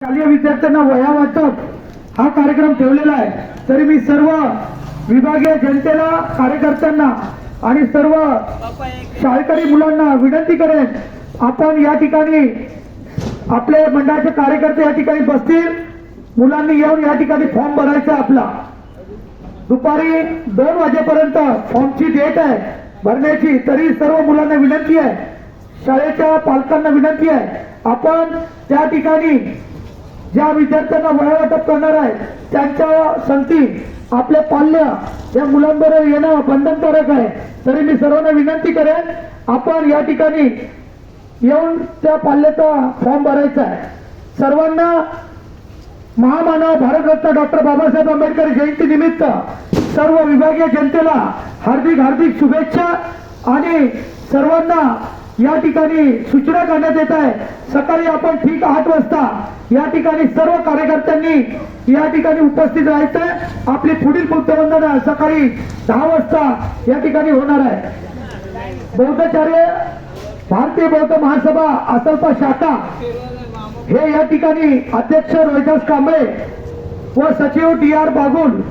शालेय विद्यार्थ्यांना वह्या वाटप हा कार्यक्रम ठेवलेला आहे। तरी मी सर्व विभागीय जनतेला, कार्यकर्त्यांना आणि सर्व शाळकरी मुलांना विनंती करेन, आपण या ठिकाणी आपले मंडळाचे कार्यकर्ते या ठिकाणी बसतील, मुलांनी येऊन या ठिकाणी फॉर्म भरायचा आपला। दुपारी 2 वाजेपर्यंत फॉर्मची डेट आहे भरण्याची। तरी सर्व मुलांना विनंती आहे, शाळेच्या पालकांना विनंती आहे, आपण त्या ठिकाणी ज्या विद्यार्थ्यांना वह्या वाटप करणार आहे त्यांच्या संगती आपले पाल्य या मुलांबरोबर येणं बंधनकारक आहे। तरी मी सर्वांना विनंती करेन, आपण या ठिकाणी येऊन त्या पाल्याचा फॉर्म भरायचा आहे। सर्वांना महामानव भारतरत्न डॉक्टर बाबासाहेब आंबेडकर जयंती निमित्त सर्व विभागीय जनतेला हार्दिक हार्दिक शुभेच्छा। आणि सर्वांना या ठिकाणी सूचना करण्यात येत आहे, सकाळी आपण ठीक 8 वाजता या ठिकाणी सर्व कार्यकर्त्यांनी या ठिकाणी उपस्थित राहायचं। आपली पुढील बुद्धवंदना सकाळी 10 वाजता या ठिकाणी होणार आहे। बौद्धाचार्य भारतीय बौद्ध महासभा आसलपा शाखा हे या ठिकाणी अध्यक्ष रोहिदास कांबळे व सचिव DR बागुल